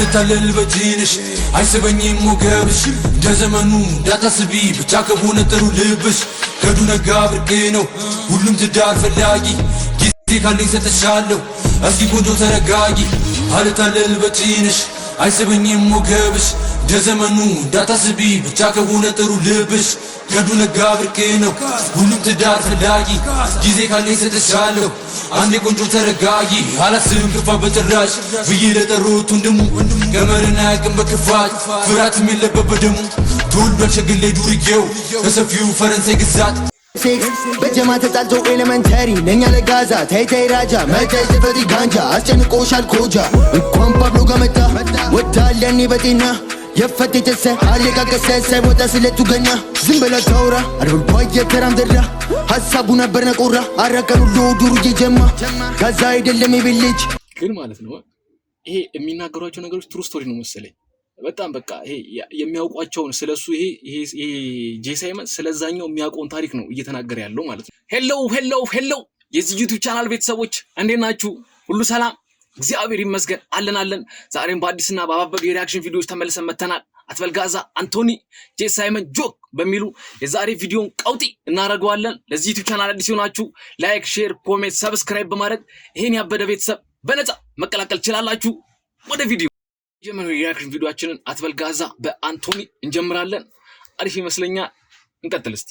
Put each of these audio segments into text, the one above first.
አልታለል በጅንሽ አይስበኝም ሞገብሽ እንደዘመኑ እንዳታስቢ ብቻ ከሆነ ጥሩ ልብሽ ከዱ ነጋ ብርቅ ነው ሁሉም ትዳር ፈላጊ ጊዜ ካለኝ ሰጥሻለሁ እስኪ ቆንጆ ተረጋጊ አልታለል በጅንሽ አይስበኝም ሞገብሽ እንደዘመኑ እንዳታስቢ ብቻ ከሆነ ጥሩ ልብሽ ከዱ ነጋ ብርቅ ነው ሁሉም ትዳር ፈላጊ ጊዜ ካለኝ ሰጥሻለሁ አንዴ ቆንጆ ተረጋጊ አላስብም ክፋ በጭራሽ ብዬ ለጠሩት ወንድሙ ገመርና ያቅም በክፋት ፍራትም የለበት በደሙ ተወልዷል ሸግሌ ዱርዬው ከሰፊው ፈረንሳይ ግዛት በጀማ ተጣልተው ኤሌመንተሪ ለኛ ለጋዛ ተይተይ ራጃ መተይ ስፈሪ ጋንጃ አስጨንቆሻል ኮጃ እንኳን ፓብሎ ጋመጣ ወዳለኔ በጤና የፈተተሰ አለቃቀሰ ሳይወጣ ስለቱ ገና ዝም ብላ ታውራ አልወልኳየ ተራምደራ ሐሳቡ ነበር ነቆራ አራቀኑ ዱርዬ ጀማ ጋዛ አይደለም ይብልጅ ግን ማለት ነው ይሄ የሚናገሯቸው ነገሮች ትሩ ስቶሪ ነው መሰለኝ በጣም በቃ ይሄ የሚያውቋቸውን ስለሱ ይሄ ጄሳይመን ስለዛኛው የሚያውቀውን ታሪክ ነው እየተናገረ ያለው ማለት ነው። ሄሎ የዚህ ዩቲዩብ ቻናል ቤተሰቦች እንዴት ናችሁ? ሁሉ ሰላም? እግዚአብሔር ይመስገን አለን። ዛሬም በአዲስና በአባበግ የሪአክሽን ቪዲዮዎች ተመልሰን መተናል። አትበልጋዛ አንቶኒ ጄሳይመን ጆክ በሚሉ የዛሬ ቪዲዮን ቀውጢ እናደርገዋለን። ለዚህ ዩቲዩብ ቻናል አዲስ ሆናችሁ ላይክ፣ ሼር፣ ኮሜንት፣ ሰብስክራይብ በማድረግ ይሄን ያበደ ቤተሰብ በነፃ መቀላቀል ትችላላችሁ። ወደ ቪዲዮ የመጀመሪያው የሪአክሽን ቪዲዮአችንን አትበልጋዛ በአንቶኒ እንጀምራለን። አሪፍ ይመስለኛል። እንቀጥል እስቲ።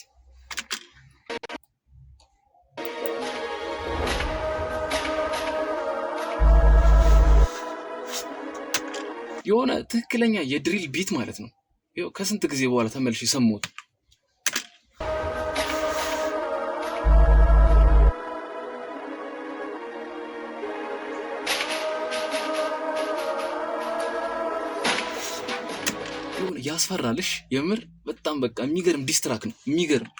የሆነ ትክክለኛ የድሪል ቢት ማለት ነው። ይኸው ከስንት ጊዜ በኋላ ተመልሼ ሰማሁት። የሆነ ያስፈራልሽ የምር በጣም በቃ የሚገርም ዲስትራክ ነው የሚገርም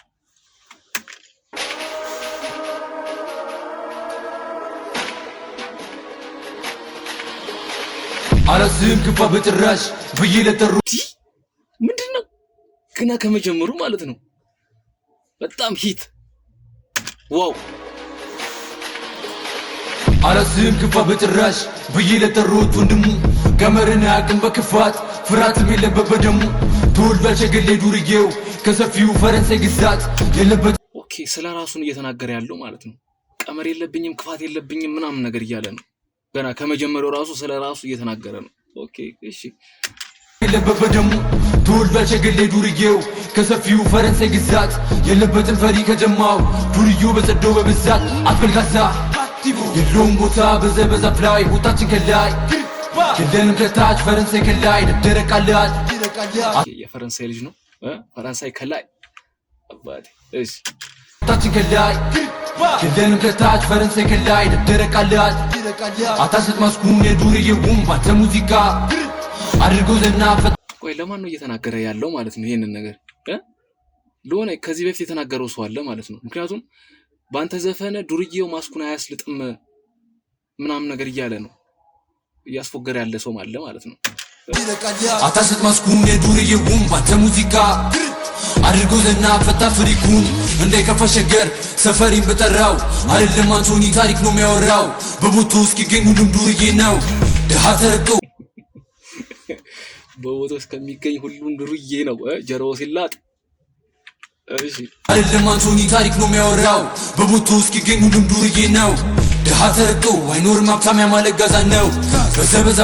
አላስብም ክፋ በጭራሽ ብዬ ለጠሩት ምንድነው ገና ከመጀመሩ ማለት ነው በጣም ሂት ዋው አላስብም ክፋ በጭራሽ ብዬ ለጠሩት ወንድሙ ገመርና ያቅም በክፋት ፍራትም የለበት በደሙ ተወልዷል ሸግሌ ዱርዬው ከሰፊው ፈረንሳይ ግዛት የለበት ኦኬ ስለ ራሱን እየተናገረ ያለው ማለት ነው ቀመር የለብኝም ክፋት የለብኝም ምናምን ነገር እያለ ነው ገና ከመጀመሪያው ራሱ ስለ ራሱ እየተናገረ ነው ኦኬ እሺ የለበት በደሙ ተወልዷል ሸግሌ ዱርዬው ከሰፊው ፈረንሳይ ግዛት የለበትን ፈሪ ከጀማው ዱርዬው በጸደው በብዛት አትበልጋዛ የለውም ቦታ በዛፍ ላይ ቦታችን ከላይ የለንም ከታች ፈረንሳይ ከላይ ደረቃላት የፈረንሳይ ልጅ ነው ፈረንሳይ ከላይ አባቴ እሺ ቦታችን ከላይ የለንም ከታች ፈረንሳይ ከላይ ደረቃላት አታስት ማስኩን የዱርዬውም ባንተ ሙዚቃ አድርጎ ዘና ቆይ ለማን ነው እየተናገረ ያለው ማለት ነው ይሄንን ነገር ለሆነ ከዚህ በፊት የተናገረው ሰው አለ ማለት ነው ምክንያቱም ባንተ ዘፈነ ዱርዬው ማስኩን አያስልጥም ምናምን ነገር እያለ ነው እያስፎገረ ያለ ሰው ማለት ነው አታስት ማስኩን የዱርዬውም ባንተ ሙዚቃ አድርጎ ዘና ፈታ ፍሪኩን እንደከፈሸገር ሰፈሪን በጠራው አይደለም አንቶኒ ታሪክ ነው የሚያወራው በቦቱ እስኪገኝ ሁሉም ዱርዬ ነው ደሃ ተረግጦ በቦቱ እስከሚገኝ ሁሉም ዱርዬ ነው ጀሮው ሲላጥ እሺ አይደለም አንቶኒ ታሪክ ነው የሚያወራው በቦቱ እስኪገኝ ሁሉም ዱርዬ ነው ደሃ ተረግጦ አይኖርም ሀብታም ያማለክ ጋዛ ነው በዛ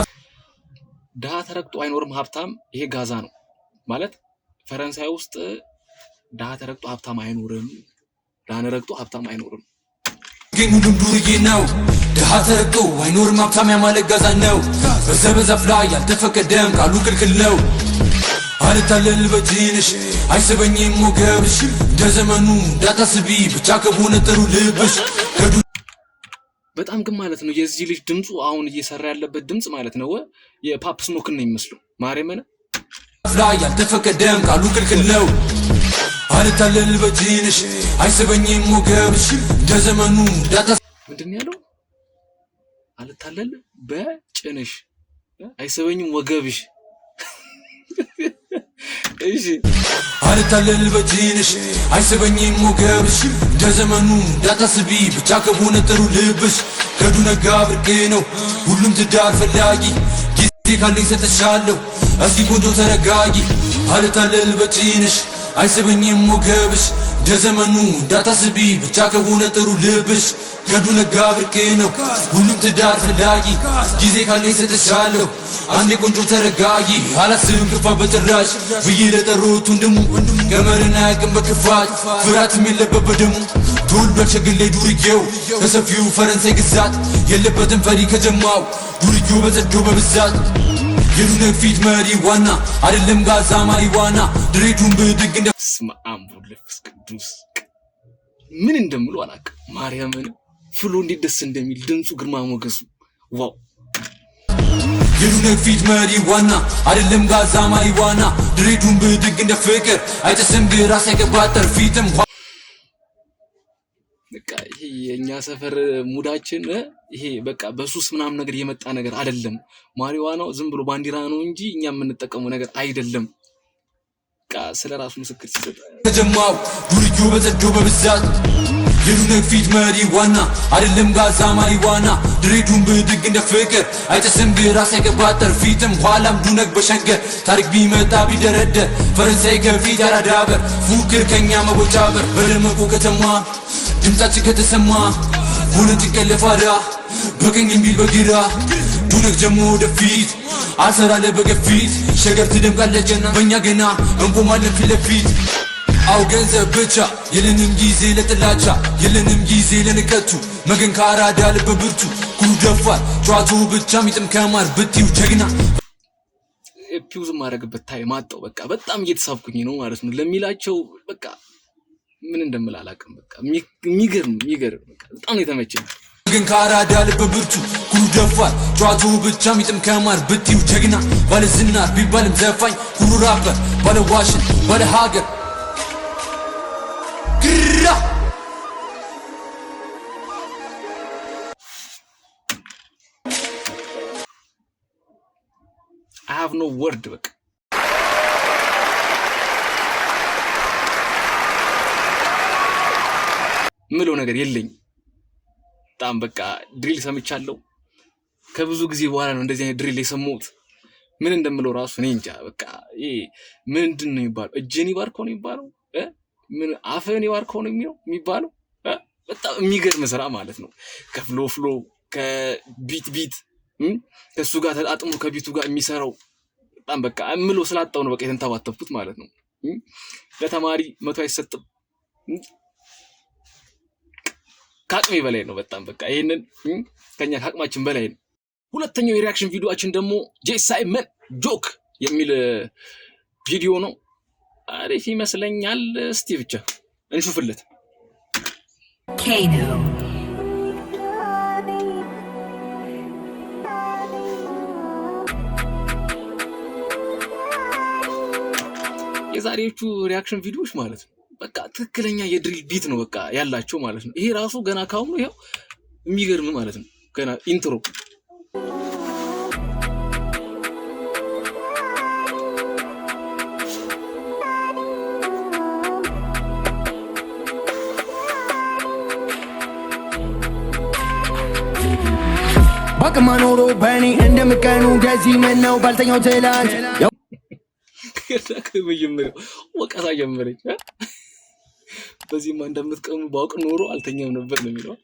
ደሃ ተረግጦ አይኖርም ሀብታም ይሄ ጋዛ ነው ማለት ፈረንሳይ ውስጥ ደሃ ተረግጦ ሀብታም አይኖርም ደሃ ረግጦ ሀብታም አይኖርም ግን ሁሉም ዱርዬ ነው ደሃ ተረግጦ አይኖርም ሀብታም ያማለክ ጋዛ ነው በዛፍ ላይ ያልተፈቀደም ቃሉ ክልክል ነው አልታለል በጅንሽ አይስበኝም ሞገብሽ እንደዘመኑ እንዳታስቢ ብቻ ከሆነ ጥሩ ልብሽ በጣም ግን ማለት ነው የዚህ ልጅ ድምፁ አሁን እየሰራ ያለበት ድምጽ ማለት ነው የፓፕ ስሞክ ነው የሚመስለው ማርያምን ላይ ያልተፈቀደም ቃሉ ክልክል ነው አልታለል በጅንሽ አይስበኝም ሞገብሽ እንደዘመኑ እንዳታስቢ ምንድን ያለው አልታለል በጭንሽ አይስበኝም ወገብሽ እሺ አልታለል በጅንሽ አይስበኝም ሞገብሽ እንደዘመኑ እንዳታስቢ ብቻ ከሆነ ጥሩ ልብሽ ከዱ ነጋ ብርቅ ነው ሁሉም ትዳር ፈላጊ ካለኝ ሰጥሻለሁ እስኪ ቆንጆ ተረጋጊ አልታለል በጭንሽ አይስበኝም ሞገብሽ ደዘመኑ እንዳታስቢ ብቻ ከሆነ ጥሩ ልብሽ ገዱ ነጋ ብርቅ ነው ሁሉም ትዳር ፈላጊ ጊዜ ካለኝ ሰጥሻለሁ አንዴ ቆንጆ ተረጋጊ አላስብም ክፋ በጭራሽ ብዬ ለጠሩት ወንድሙ ገመርን አያውቅም በክፋት ፍርሃትም የለበት በደሙ ተወልዶ ሸግሌ ዱርዬው ከሰፊው ፈረንሳይ ግዛት የለበትም ፈሪ ከጀማው ዱርዬው በጸዶ በብዛት የዱነግ ፊት መሪ ዋና አይደለም ጋዛ ማሪዋና ድሬዱን ብድግ እንደ ስማ አምቡልፍስ ቅዱስ ምን እንደምሉ አላውቅም። ማርያምን ፍሎ እንዴት ደስ እንደሚል ድምፁ ግርማ ሞገሱ ዋው የዱነግ ፊት መሪ ዋና አይደለም ጋዛ ማሪዋና ድሬዱን ብድግ እንደ ፍቅር አይተሰም ግራ ሳይገባጠር ፊትም በቃ ይሄ የኛ ሰፈር ሙዳችን ይሄ በቃ በሱስ ምናምን ነገር የመጣ ነገር አይደለም። ማሪዋናው ዝም ብሎ ባንዲራ ነው እንጂ እኛ የምንጠቀመው ነገር አይደለም። በቃ ስለራሱ ምስክር ሲሰጥ ተጀማው ዱርዮ በጸዶ በብዛት የዱነግ ፊት መሪ ዋና አይደለም ጋዛ ማሪዋና ድሬዱን ብድግ እንደ ፍቅር አይተሰም ግራ ሳይገባጠር ፊትም ኋላም ዱነግ በሸንገር ታሪክ ቢመጣ ቢደረደር ፈረንሳይ ከፊት ያራዳበር ፉክር ከኛ መቦጫበር በደመቁ ከተማ ድምጻችን ከተሰማ ሆነ ትቀለፋዳ በቀኝ የሚል በግራ ዱነግ ጀሞ ወደፊት አሰራለ በገፊት ሸገር ትደምቃለችና በእኛ ገና እንቆማለን ፊት ለፊት አው ገንዘብ ብቻ የለንም ጊዜ ለጥላቻ የለንም ጊዜ ለንቀቱ መገን ካራዳ ልበ ብርቱ ኩሩ ደፋር ጨዋታው ብቻ ሚጥም ከማር ብትዩ ጀግና ፒውዝ ማድረግበት ታይም አጣው። በቃ በጣም እየተሳብኩኝ ነው ማለት ነው ለሚላቸው በቃ ምን እንደምል አላውቅም። በቃ የሚገርም በቃ በጣም የተመቸኝ ግን ካራዳ ልበ ብርቱ ኩሩ ደፋር ጨዋታው ብቻ ሚጥም ከማር ብትዩ ጀግና ባለ ዝናር ቢባልም ዘፋኝ ኩሩ ራፐር ባለ ዋሽን ባለ ሀገር ግራ I have no word በቃ ምለው ነገር የለኝ። በጣም በቃ ድሪል ሰምቻለሁ ከብዙ ጊዜ በኋላ ነው እንደዚህ አይነት ድሪል የሰማሁት። ምን እንደምለው ራሱ እኔ እንጃ። በቃ ይሄ ምንድን ነው የሚባለው? እጄን ይባርከው ነው የሚባለው? ምን አፈን ይባርከው ነው የሚባለው? በጣም የሚገርም ስራ ማለት ነው። ከፍሎ ከቢት ከሱ ጋር ተጣጥሞ ከቢቱ ጋር የሚሰራው በጣም በቃ ምለው ስላጣው ነው በቃ የተንተባተብኩት ማለት ነው። ለተማሪ 100 አይሰጥም ከአቅሜ በላይ ነው በጣም በቃ ይሄንን ከኛ ከአቅማችን በላይ ነው። ሁለተኛው የሪአክሽን ቪዲዮአችን ደግሞ ጄሳይመን ጆክ የሚል ቪዲዮ ነው። አሪፍ ይመስለኛል። እስቲ ብቻ እንሹፍለት። ኬኖ የዛሬዎቹ ሪአክሽን ቪዲዮዎች ማለት ነው በቃ ትክክለኛ የድሪል ቢት ነው በቃ ያላቸው ማለት ነው። ይሄ ራሱ ገና ካሁኑ ያው የሚገርም ማለት ነው። ገና ኢንትሮ ባቅማ ኖሮ በእኔ እንደምቀኑ እንደዚህ ምን ነው ባልተኛው ትላንት ከመጀመሪያው ወቀሳ ጀመረች። በዚህማ እንደምትቀሙ ባውቅ ኖሮ አልተኛም ነበር ነው የሚለው።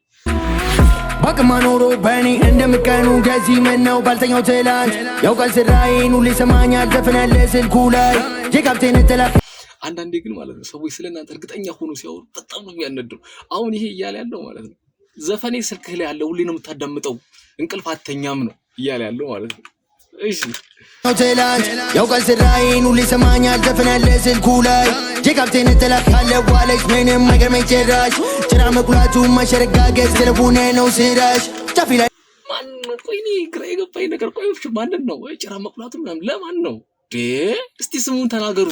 ባቅማ ኖሮ በእኔ እንደምቀኑ እንደዚህ ምን ነው ባልተኛው ትላንት ያውቃል ስራዬን ሁሌ ሰማኛል ዘፈናለ ስልኩ ላይ የካፕቴን ተላ አንዳንዴ ግን ማለት ነው ሰዎች ስለእናንተ እርግጠኛ ሆኖ ሲያወሩ በጣም ነው የሚያነድሩ። አሁን ይሄ እያለ ያለው ማለት ነው ዘፈኔ ስልክህ ላይ ያለው ሁሌ ነው የምታዳምጠው እንቅልፍ አተኛም ነው እያለ ያለው ማለት ነው። እሺ ትላንት ያውቃል ስራዬን ሁሌ ሰማኛል ዘፈናለ ስልኩ ላይ የካፕቴን ተላካለ ዋለች ምንም አይገርመኝ ጭራሽ ጭራ መቁላቱ ማሸረጋገጥ ስለቡነ ነው ስራሽ ጫፊ ላይ ማን ነው? ቆይ እኔ ግራ የገባኝ ነገር ቆይ ማንን ነው ጭራ መቁላቱ ምናምን ለማን ነው? እስቲ ስሙን ተናገሩ።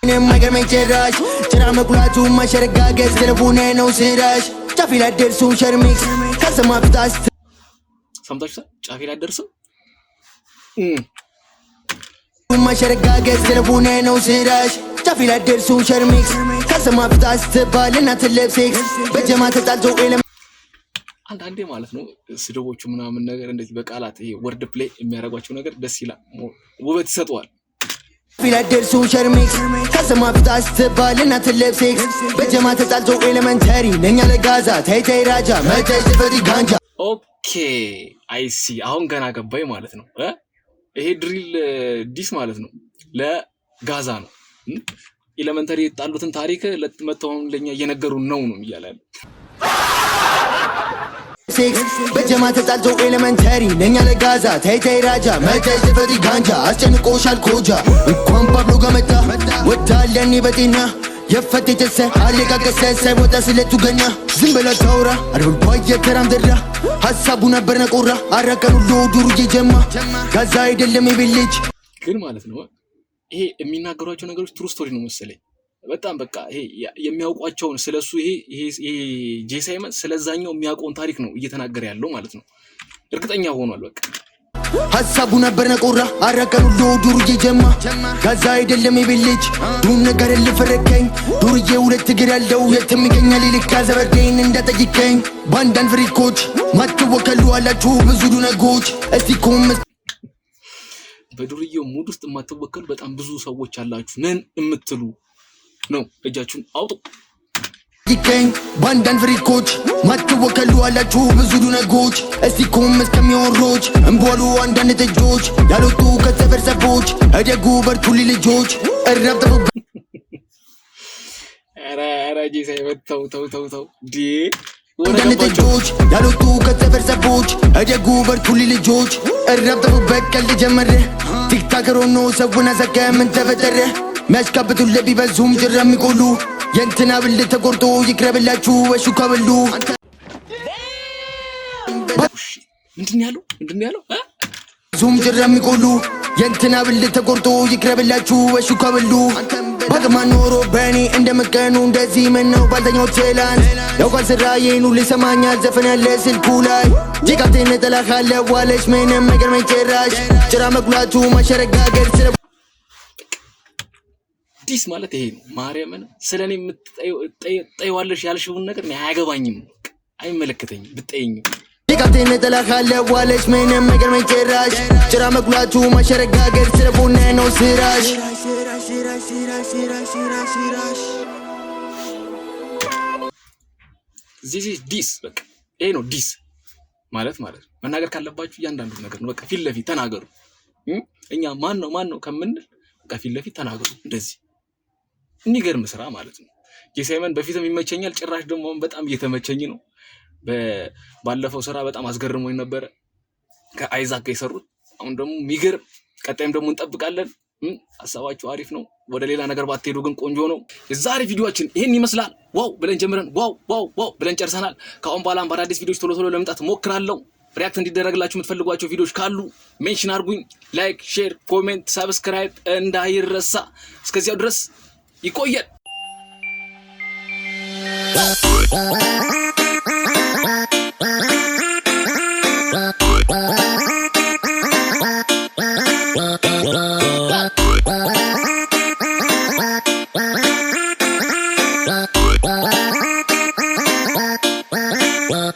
ምንም አይገርመኝ ጭራሽ ጭራ መቁላቱ ማሸረጋገጥ ስለቡነ ነው ስራሽ ጫፊ ላይ ደርሱ ሸርሚክስ ከሰማ ፍታስ ሰምታችሁ ጫፊ ላይ ደርሱ ማሸረጋገጥ ስለቡነ ነው ስራሽ ጫፊ ላይ ደርሱ ሸርሚክስ ከሰማ ፍታስ ትባልና ትለብሴክስ በጀማ ተጣልቶ አንዳንዴ ማለት ነው ስድቦቹ ምናምን ነገር እንደዚህ በቃላት ይሄ ወርድ ፕሌይ የሚያደርጓቸው ነገር ደስ ይላል፣ ውበት ይሰጠዋል። ፊላደርሱ ሸርሜክስ ከሰማ ፊት አስተባልና ትለብሴክስ በጀማ ተጣልቶ ኤሌመንተሪ ነኛ ለጋዛ ተይተይ ራጃ መተይ ስፈሪ ጋንጃ። ኦኬ አይሲ አሁን ገና ገባኝ ማለት ነው። ይሄ ድሪል ዲስ ማለት ነው ለጋዛ ነው። ኤሌመንተሪ የጣሉትን ታሪክ ለመተውን ለኛ እየነገሩን ነው እያለ በጀማ ተጣልቶ ኤሌመንተሪ ነኛ ለጋዛ ተይተይ ራጃ መተይ ስፈሪ ጋንጃ አስጨንቆሻል ኮጃ እንኳን ፓብሎ ጋር መጣ ወዳለኒ በጤና የፈተተሰ አለቃቀሰ ሳይወጣ ስለቱ ገኛ ዝም ብላ ታውራ አርባ የተራምደራ ሐሳቡ ነበር ነቆራ አረቀሉ ዱሩ ጀማ ጋዛ አይደለም ይብልጅ ግን ማለት ነው። ይሄ የሚናገሯቸው ነገሮች ትሩ ስቶሪ ነው መሰለኝ። በጣም በቃ ይሄ የሚያውቋቸውን ስለሱ ይሄ ጄሳይመን ስለዛኛው የሚያውቀውን ታሪክ ነው እየተናገረ ያለው ማለት ነው። እርግጠኛ ሆኗል በቃ ሐሳቡ ነበር ነቆራ አረቀሉ ዱሩ ጀማ ጋዛ አይደለም ይብልጅ ዱም ነገር ልፈረከኝ ዱርዬ ሁለት እግር ያለው የትም ይገኛል ይልካ ዘበርዴን እንዳጠይቀኝ ባንዳን ፍሪኮች ማትወከሉ አላችሁ ብዙ ዱነጎች እስቲ ኮም በዱርዬው ሙድ ውስጥ ማትወከሉ በጣም ብዙ ሰዎች አላችሁ ነን የምትሉ ነው። እጃችሁን አውጡ ይገኝ ባንዳን ፍሪኮች ማትወከሉ አላችሁ ብዙ ዱነጎች እስቲ ኮም እስከሚወሮች እንቦሉ አንዳንድ ጥጆች ያልወጡ ከሰፈር ሰቦች እደጉ በርቱሊ ልጆች እረብተው ኧረ ጄሳይመን ተው ዲ አንዳንድ ጥጆች ያልወጡ ከሰፈር ሰቦች እደጉ በርቱሊ ልጆች እረብተው በቀል ጀመረ ቲክታከር ሆኖ ሰውን አዘጋ ምን ተፈጠረ ሚያስካብቱ ለቢበዙም ጅራ የሚቆሉ የእንትና ብል ተቆርጦ ይቅረብላችሁ ወሹ ከበሉ ምንድን ያለው ዙም ጅራ የሚቆሉ የእንትና ብል ተቆርጦ ይቅረብላችሁ ወሹ ከበሉ ባቅማ ኖሮ በእኔ እንደመቀኑ እንደዚህ ምነው ባልተኛው ትላንት ያውቃል ስራዬኑ ሊሰማኛል ዘፈን ያለ ስልኩ ላይ ጂቃቴን ጠላካለ ዋለች ምንም አይገርመኝ ጭራሽ ጭራ መቁላቱ ማሸረጋገር ስለ ዲስ ማለት ይሄ ነው። ማርያምን ስለኔ የምትጠይዋለሽ ያልሽውን ነገር እኔ አያገባኝም፣ አይመለከተኝም ብትጠይኝ ጂቃቴን ጠላካለ ዋለች ምንም አይገርመኝ ጭራሽ ጭራ መቁላቱ ማሸረጋገር ስለ ቡና ነው ስራሽ ዲስ በቃ ይሄ ነው ዲስ ማለት መናገር ካለባችሁ እያንዳንዱ ነገር ነው። በቃ ፊት ለፊት ተናገሩ። እኛ ማን ነው ከምንል በቃ ፊት ለፊት ተናገሩ። እንደዚህ የሚገርም ስራ ማለት ነው። ጄሳይመን በፊትም ይመቸኛል፣ ጭራሽ ደግሞ በጣም እየተመቸኝ ነው። ባለፈው ስራ በጣም አስገርሞኝ ነበረ ከአይዛክ ጋር የሰሩት። አሁን ደግሞ የሚገርም ቀጣይም ደግሞ እንጠብቃለን። ሀሳባችሁ አሪፍ ነው። ወደ ሌላ ነገር ባትሄዱ ግን ቆንጆ ነው። የዛሬ ቪዲዮአችን ይሄን ይመስላል። ዋው ብለን ጀምረን ዋው ብለን ጨርሰናል። ከአሁን በኋላ በአዳዲስ ቪዲዮዎች ቶሎ ለመምጣት ሞክራለሁ። ሪያክት እንዲደረግላችሁ የምትፈልጓቸው ቪዲዮዎች ካሉ ሜንሽን አድርጉኝ። ላይክ፣ ሼር፣ ኮሜንት፣ ሰብስክራይብ እንዳይረሳ። እስከዚያው ድረስ ይቆየን።